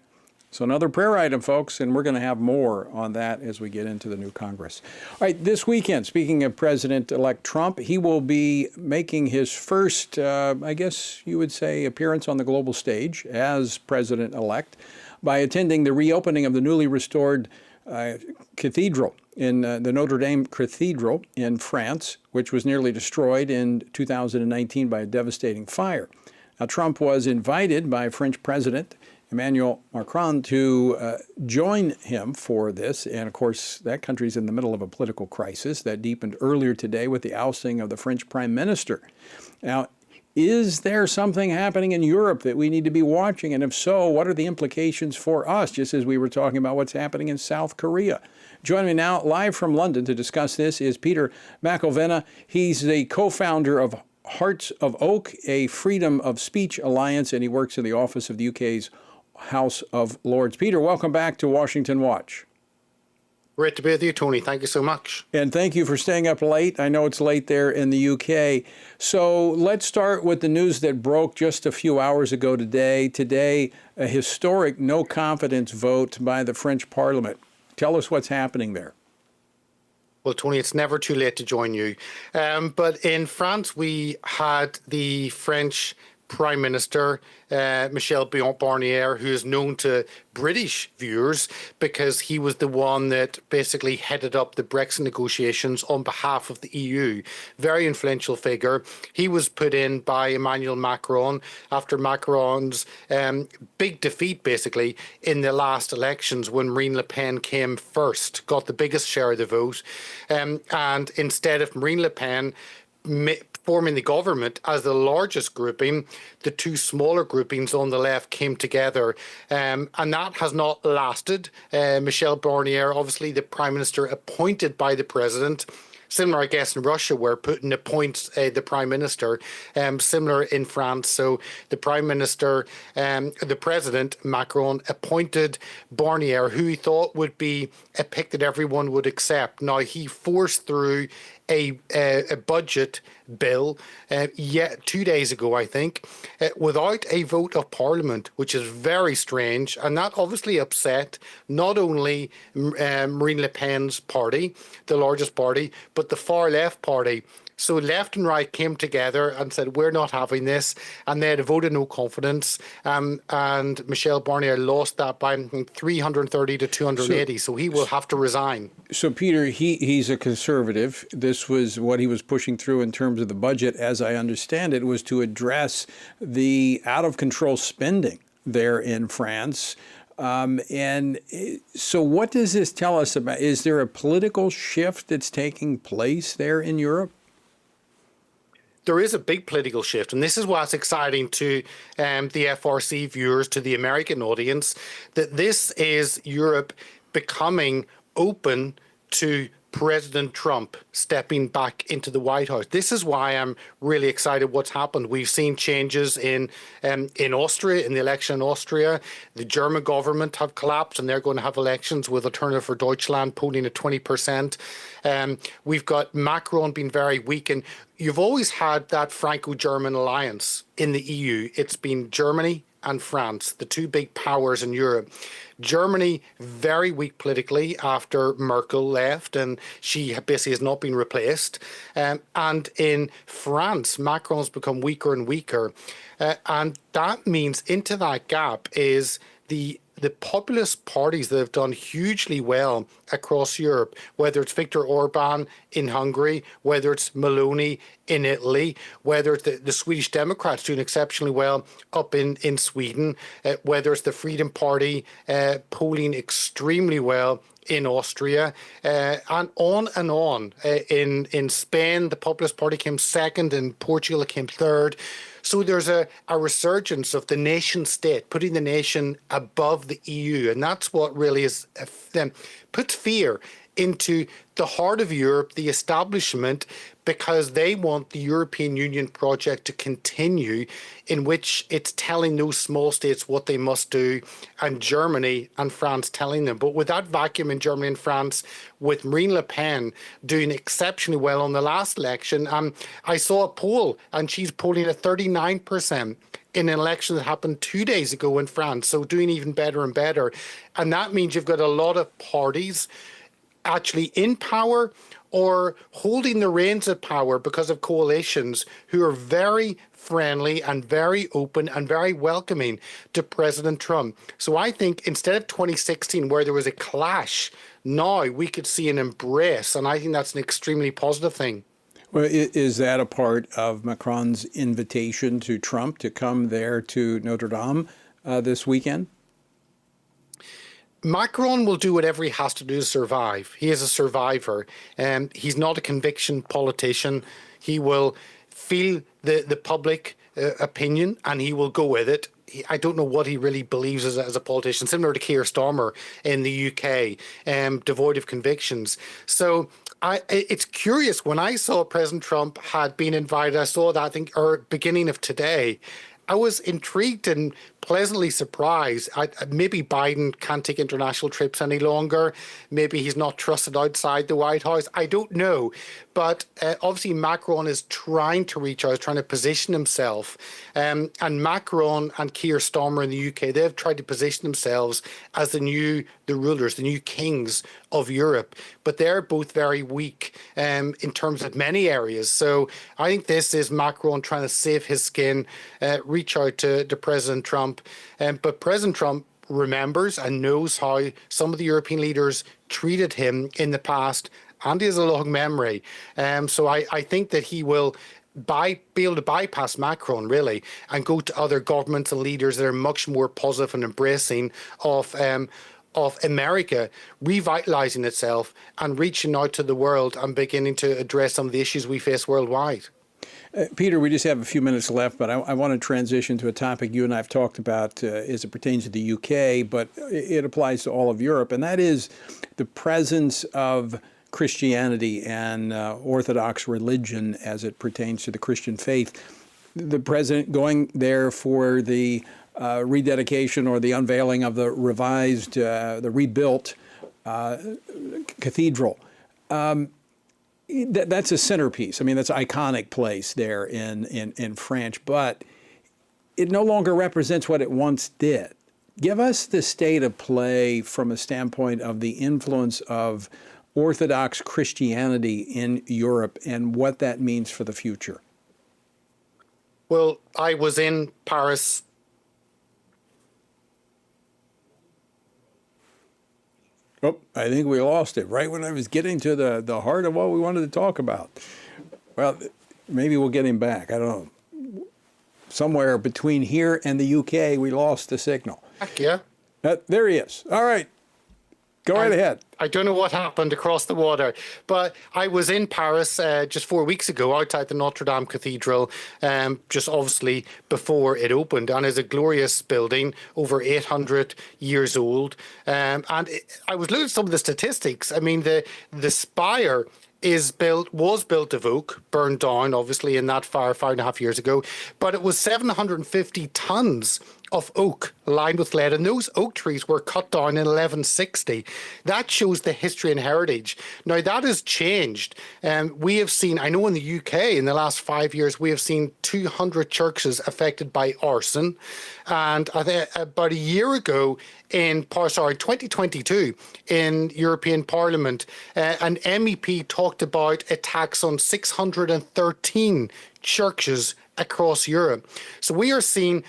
So another prayer item, folks, and we're going to have more on that as we get into the new Congress. All right, this weekend, speaking of President-elect Trump, he will be making his first, I guess you would say, appearance on the global stage as President-elect by attending the reopening of the newly restored cathedral in the Notre Dame Cathedral in France, which was nearly destroyed in 2019 by a devastating fire. Now, Trump was invited by French President Emmanuel Macron to join him for this. And of course, that country's in the middle of a political crisis that deepened earlier today with the ousting of the French Prime Minister. Now, is there something happening in Europe that we need to be watching? And if so, what are the implications for us, just as we were talking about what's happening in South Korea? Joining me now live from London to discuss this is Peter McElvenna. He's the co-founder of Hearts of Oak, a freedom of speech alliance, and he works in the office of the UK's House of Lords. Peter, welcome back to Washington Watch. Great to be with you, Tony. Thank you so much. And thank you for staying up late. I know it's late there in the UK. So let's start with the news that broke just a few hours ago today. Today, a historic no confidence vote by the French Parliament. Tell us what's happening there. Well, Tony, it's never too late to join you. But in France, we had the French Prime Minister, Michel Barnier, who is known to British viewers because he was the one that basically headed up the Brexit negotiations on behalf of the EU. Very influential figure. He was put in by Emmanuel Macron after Macron's big defeat, basically, in the last elections when Marine Le Pen came first, got the biggest share of the vote. And instead of Marine Le Pen forming the government as the largest grouping, the two smaller groupings on the left came together, and that has not lasted. Michel Barnier, obviously the prime minister appointed by the president, similar, I guess, in Russia, where Putin appoints the prime minister, similar in France. So the prime minister, the president, Macron, appointed Barnier, who he thought would be a pick that everyone would accept. Now, he forced through a budget bill yet 2 days ago, I think, without a vote of parliament, which is very strange. And that obviously upset not only Marine Le Pen's party, the largest party, but the far left party. So left and right came together and said, we're not having this. And they had a vote of no confidence. And Michel Barnier lost that by 330 to 280. So he will have to resign. So, Peter, he's a conservative. This was what he was pushing through in terms of the budget, as I understand it, was to address the out-of-control spending there in France. And so what does this tell us about, is there a political shift that's taking place there in Europe? There is a big political shift, and this is what's exciting to the FRC viewers, to the American audience, that this is Europe becoming open to President Trump stepping back into the White House. This is why I'm really excited what's happened. We've seen changes in Austria, in the election in Austria. The German government have collapsed and they're going to have elections with Alternative for Deutschland polling at 20%. We've got Macron being very weak, and you've always had that Franco-German alliance in the EU. It's been Germany and France, the two big powers in Europe. Germany, very weak politically after Merkel left, and she basically has not been replaced. And in France, Macron's become weaker and weaker. And that means into that gap is the populist parties that have done hugely well across Europe, whether it's Viktor Orban in Hungary, whether it's Meloni in Italy, whether it's the Swedish Democrats doing exceptionally well up in Sweden, whether it's the Freedom Party polling extremely well in Austria, and on and on. In Spain, the Populist Party came second, in Portugal it came third. So there's a resurgence of the nation state, putting the nation above the EU. And that's what really is puts fear into the heart of Europe, the establishment, because they want the European Union project to continue, in which it's telling those small states what they must do, and Germany and France telling them. But with that vacuum in Germany and France, with Marine Le Pen doing exceptionally well on the last election, I saw a poll, and she's polling at 39% in an election that happened 2 days ago in France, so doing even better and better. And that means you've got a lot of parties actually in power or holding the reins of power because of coalitions who are very friendly and very open and very welcoming to President Trump. So I think instead of 2016, where there was a clash, now we could see an embrace, and I think that's an extremely positive thing. Well, is that a part of Macron's invitation to Trump to come there to Notre Dame this weekend? Macron will do whatever he has to do to survive. He is a survivor. He's not a conviction politician. He will feel the public opinion and he will go with it. I don't know what he really believes as a politician, similar to Keir Starmer in the UK, devoid of convictions. So it's curious, when I saw President Trump had been invited, I saw that, I think, beginning of today, I was intrigued and pleasantly surprised. Maybe Biden can't take international trips any longer. Maybe he's not trusted outside the White House. I don't know. But obviously Macron is trying to reach out, trying to position himself. And Macron and Keir Starmer in the UK, they've tried to position themselves as the rulers, the new kings of Europe. But they're both very weak in terms of many areas. So I think this is Macron trying to save his skin, reach out to President Trump. But President Trump remembers and knows how some of the European leaders treated him in the past, and he has a long memory. So I think that he will be able to bypass Macron, really, and go to other governments and leaders that are much more positive and embracing of America revitalizing itself and reaching out to the world and beginning to address some of the issues we face worldwide. Peter, we just have a few minutes left, but I want to transition to a topic you and I have talked about as it pertains to the UK, but it applies to all of Europe, and that is the presence of Christianity and Orthodox religion as it pertains to the Christian faith. The president going there for the rededication or the unveiling of the revised, the rebuilt cathedral. That's a centerpiece. I mean, that's an iconic place there in France, but it no longer represents what it once did. Give us the state of play from a standpoint of the influence of Orthodox Christianity in Europe and what that means for the future. Well, I was in Paris. Oh, I think we lost it right when I was getting to the heart of what we wanted to talk about. Well, maybe we'll get him back. I don't know. Somewhere between here and the UK, we lost the signal. Heck yeah. There he is. All right. Go right ahead. I don't know what happened across the water, but I was in Paris just 4 weeks ago outside the Notre Dame Cathedral, just obviously before it opened, and it's a glorious building, over 800 years old. I was looking at some of the statistics. I mean, the spire was built of oak, burned down obviously in that fire 5.5 years ago, but it was 750 tons of oak lined with lead, and those oak trees were cut down in 1160. That shows the history and heritage. Now that has changed. We have seen, I know in the UK in the last 5 years, we have seen 200 churches affected by arson. And about a year ago in 2022 in European Parliament, an MEP talked about attacks on 613 churches across Europe. So we are seeing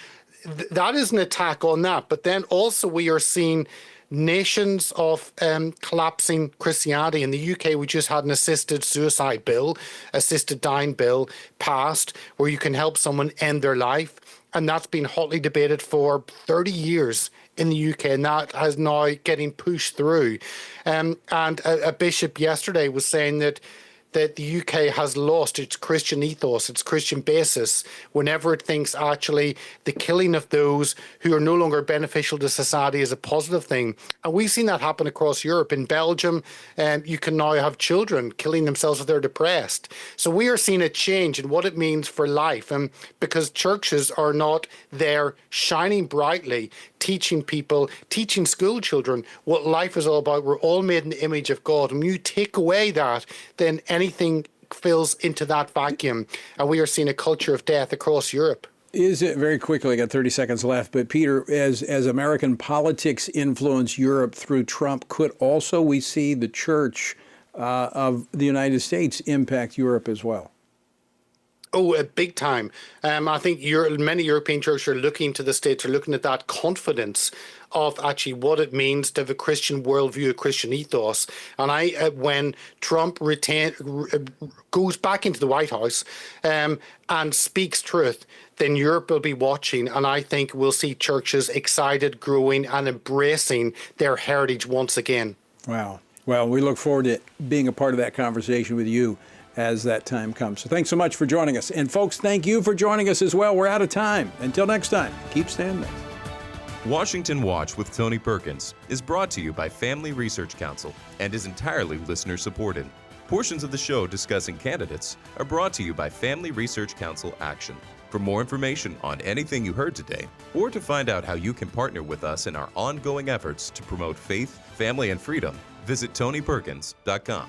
that is an attack on that. But then also we are seeing nations of collapsing Christianity. In the UK, we just had an assisted dying bill passed where you can help someone end their life. And that's been hotly debated for 30 years in the UK, and that is now getting pushed through. And a bishop yesterday was saying that the UK has lost its Christian ethos, its Christian basis, whenever it thinks actually the killing of those who are no longer beneficial to society is a positive thing. And we've seen that happen across Europe. In Belgium, you can now have children killing themselves if they're depressed. So we are seeing a change in what it means for life, because churches are not there shining brightly, teaching people, teaching school children what life is all about. We're all made in the image of God. And when you take away that, then anything fills into that vacuum. And we are seeing a culture of death across Europe. Is it, very quickly, I got 30 seconds left, but Peter, as American politics influence Europe through Trump, could also we see the church of the United States impact Europe as well? Oh, big time. I think many European churches are looking to the States, are looking at that confidence of actually what it means to have a Christian worldview, a Christian ethos. And when Trump goes back into the White House and speaks truth, then Europe will be watching. And I think we'll see churches excited, growing and embracing their heritage once again. Wow. Well, we look forward to being a part of that conversation with you as that time comes. So thanks so much for joining us. And folks, thank you for joining us as well. We're out of time. Until next time, keep standing. Washington Watch with Tony Perkins is brought to you by Family Research Council and is entirely listener-supported. Portions of the show discussing candidates are brought to you by Family Research Council Action. For more information on anything you heard today, or to find out how you can partner with us in our ongoing efforts to promote faith, family, and freedom, visit TonyPerkins.com.